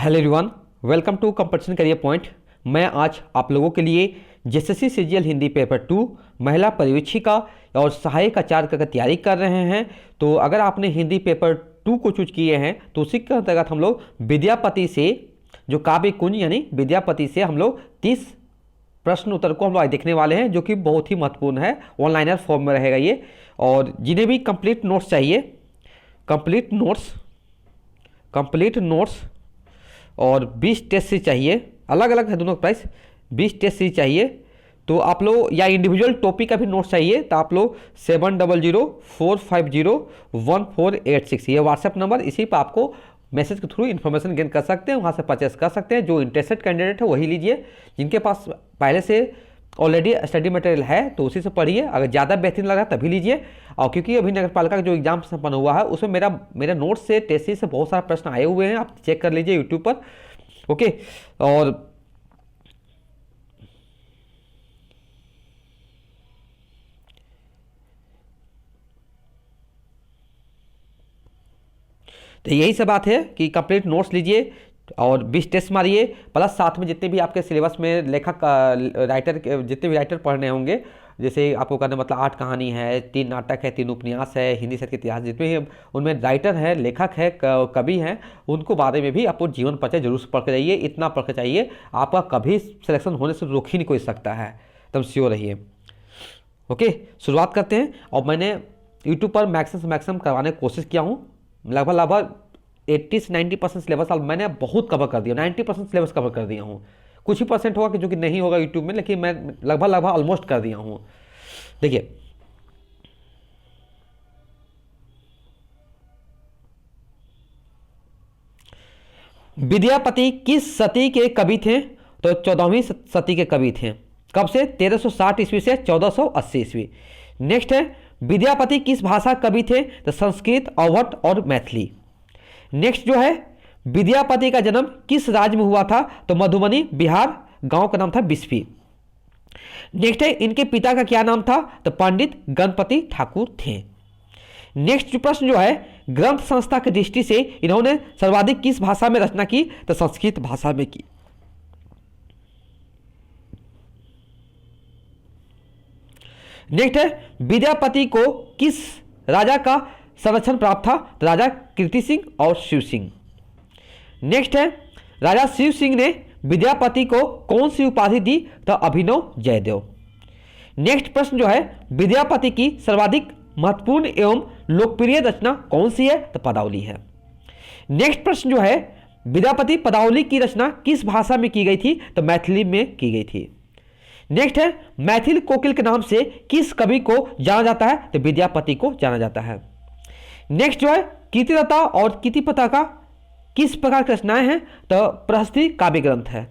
Hello everyone, welcome to competition career point. मैं आज आप लोगों के लिए जेएसएससी सीजीएल हिंदी पेपर 2 महिला परिवीक्षिका और सहायक आचार्य का तैयारी कर रहे हैं। तो अगर आपने हिंदी पेपर 2 को चूज किए हैं तो उसी के अंतर्गत हम लोग विद्यापति से जो काव्य कुंज यानी विद्यापति से हम लोग 30 प्रश्न उत्तर को हम लोग देखने वाले हैं, जो कि बहुत ही महत्वपूर्ण है। ऑनलाइनर फॉर्म में रहेगा ये। और जिन्हें भी कंप्लीट नोट्स चाहिए, कंप्लीट नोट्स और 20 टेस्ट सीरीज चाहिए, अलग अलग है दोनों का प्राइस। 20 टेस्ट सीरीज चाहिए तो आप लोग, या इंडिविजुअल टॉपिक का भी नोट्स चाहिए तो आप लोग 7004501486 ये व्हाट्सएप नंबर, इसी पर आपको मैसेज के थ्रू इन्फॉर्मेशन गेन कर सकते हैं, वहाँ से परचेस कर सकते हैं। जो इंटरेस्टेड कैंडिडेट है वही लीजिए, जिनके पास पहले से ऑलरेडी स्टडी मटेरियल है तो उसी से पढ़िए। अगर ज़्यादा बेहतरीन लगा तभी लीजिए। और क्योंकि अभी नगर पालिका का जो एग्जाम संपन्न हुआ है उसमें मेरा नोट्स से टेस्ट सीरीज से बहुत सारे प्रश्न आए हुए हैं, आप चेक कर लीजिए यूट्यूब पर। ओके, और तो यही सब बात है कि कंप्लीट नोट्स लीजिए और 20 टेस्ट मारिए, प्लस साथ में जितने भी आपके सिलेबस में लेखक राइटर जितने भी राइटर पढ़ने होंगे, जैसे आपको करना मतलब 8 कहानी है, 3 नाटक है, 3 उपन्यास है, हिंदी साहित्य के इतिहास, जितने भी उनमें राइटर है, लेखक है, कवि हैं, उनको बारे में भी आपको जीवन परिचय जरूर से पढ़ के जाइए। इतना पढ़ के चाहिए, आपका कभी सिलेक्शन होने से रोक ही नहीं कोई सकता है, एकदम श्योर रहिए। ओके, शुरुआत करते हैं। और मैंने यूट्यूब पर मैक्सिमम से मैक्सिमम करवाने की कोशिश किया हूँ। लगभग 80 से 90% सिलेबस मैंने बहुत कवर कर दिया, 90% सिलेबस कवर कर दिया हूँ। कुछ ही परसेंट होगा कि जो कि नहीं होगा यूट्यूब में, लेकिन मैं लगभग ऑलमोस्ट कर दिया हूँ। देखिए, विद्यापति किस सदी के कवि थे? तो 14वीं सदी के कवि थे। कब से? 1360 ईस्वी से 1480 ईस्वी। नेक्स्ट है, विद्यापति किस भाषा कवि थे? तो संस्कृत, अवध और मैथिली। नेक्स्ट जो है, विद्यापति का जन्म किस राज्य में हुआ था? तो मधुबनी, बिहार। गांव का नाम था बिस्फी। नेक्स्ट है, इनके पिता का क्या नाम था? तो पंडित गणपति ठाकुर थे। नेक्स्ट जो प्रश्न जो है, ग्रंथ संस्था की दृष्टि से इन्होंने सर्वाधिक किस भाषा में रचना की? तो संस्कृत भाषा में की। नेक्स्ट है, विद्यापति को किस राजा का संरक्षण प्राप्त था? तो राजा कीर्ति सिंह और शिव सिंह। नेक्स्ट है, राजा शिव सिंह ने विद्यापति को कौन सी उपाधि दी? तो अभिनव जयदेव। नेक्स्ट प्रश्न जो है, विद्यापति की सर्वाधिक महत्वपूर्ण एवं लोकप्रिय रचना कौन सी है? तो पदावली है। नेक्स्ट प्रश्न जो है, विद्यापति पदावली की रचना किस भाषा में की गई थी? तो मैथिली में की गई थी। नेक्स्ट है, मैथिल कोकिल के नाम से किस कवि को जाना जाता है? तो विद्यापति को जाना जाता है। नेक्स्ट जो है, कीर्तिलता और कीर्तिपता का किस प्रकार की रचनाएं हैं? तो प्रहस्ती काव्य ग्रंथ है।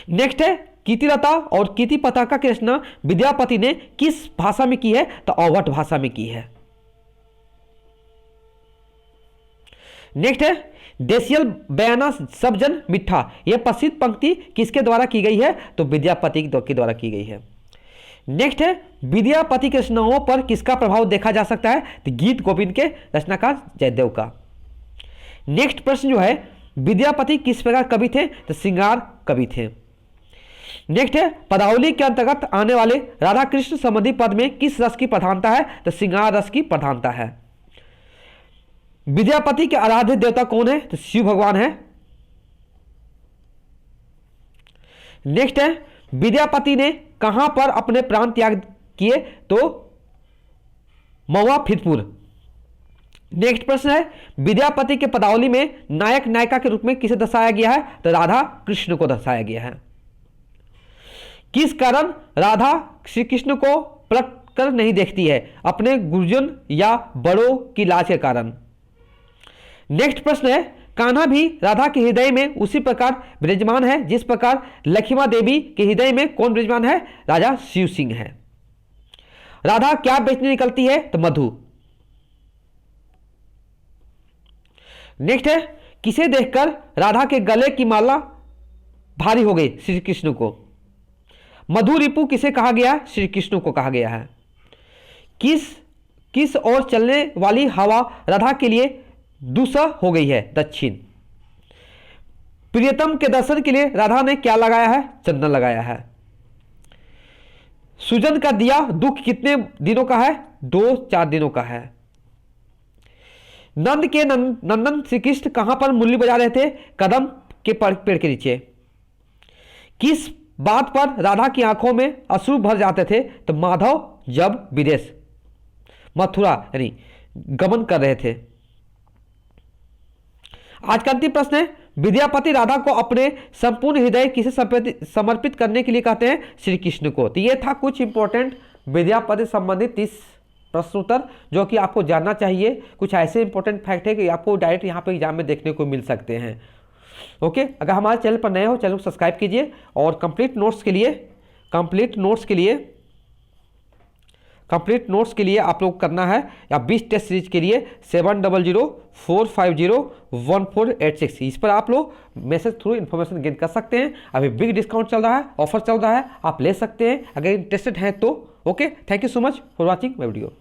नेक्स्ट है, कीर्तिलता और कीर्तिपताका की रचना विद्यापति ने किस भाषा में की है? तो अवध भाषा में की है। नेक्स्ट है, देसियल बयाना सब जन मिठा, यह प्रसिद्ध पंक्ति किसके द्वारा की गई है? तो विद्यापति के द्वारा की गई है। नेक्स्ट है, विद्यापति की रचनाओं पर किसका प्रभाव देखा जा सकता है? तो गीत गोविंद के रचनाकार जयदेव का। नेक्स्ट प्रश्न जो है, विद्यापति किस प्रकार कवि थे? तो श्रृंगार कवि थे। नेक्स्ट है, पदावली के अंतर्गत आने वाले राधा कृष्ण संबंधी पद में किस रस की प्रधानता है? तो श्रृंगार रस की प्रधानता है। विद्यापति के आराध्य देवता कौन है? तो शिव भगवान है। नेक्स्ट है, विद्यापति ने कहां पर अपने प्राण त्याग किए? तो महुआ फिरपुर। नेक्स्ट प्रश्न है, विद्यापति के पदावली में नायक नायिका के रूप में किसे दर्शाया गया है? तो राधा कृष्ण को दर्शाया गया है। किस कारण राधा श्री कृष्ण को पलट कर नहीं देखती है? अपने गुरुजन या बड़ों की लाज के कारण। नेक्स्ट प्रश्न है, कान्हा भी राधा के हृदय में उसी प्रकार विराजमान है जिस प्रकार लक्ष्मी देवी के हृदय में कौन विराजमान है? राजा शिव सिंह है। राधा क्या बेचने निकलती है? तो मधु। नेक्स्ट है, किसे देखकर राधा के गले की माला भारी हो गई? श्री कृष्ण को। मधु रिपु किसे कहा गया? श्री कृष्ण को कहा गया है। किस ओर चलने वाली हवा राधा के लिए दूसरा हो गई है? दक्षिण। प्रियतम के दर्शन के लिए राधा ने क्या लगाया है? चंदन लगाया है। सुजन का दिया दुख कितने दिनों का है? 2-4 दिनों का है। नंद के नंदन श्री कृष्ण कहां पर मुरली बजा रहे थे? कदम के पेड़ के नीचे। किस बात पर राधा की आंखों में अश्रु भर जाते थे? तो माधव जब विदेश मथुरा यानी गमन कर रहे थे। आज का अंतिम प्रश्न है, विद्यापति राधा को अपने संपूर्ण हृदय किसे समर्पित करने के लिए कहते हैं? श्री कृष्ण को। तो ये था कुछ इंपॉर्टेंट विद्यापति संबंधित 30 प्रश्न उत्तर जो कि आपको जानना चाहिए। कुछ ऐसे इंपॉर्टेंट फैक्ट है कि आपको डायरेक्ट यहाँ पे एग्जाम में देखने को मिल सकते हैं। ओके, अगर हमारे चैनल पर नए हो चैनल को सब्सक्राइब कीजिए और कंप्लीट नोट्स के लिए आप लोग करना है या 20 टेस्ट सीरीज के लिए 7004501486 इस पर आप लोग मैसेज थ्रू इन्फॉर्मेशन गेन कर सकते हैं। अभी बिग डिस्काउंट चल रहा है, ऑफर चल रहा है, आप ले सकते हैं अगर इंटरेस्टेड हैं तो। Okay, thank you so much for watching my video.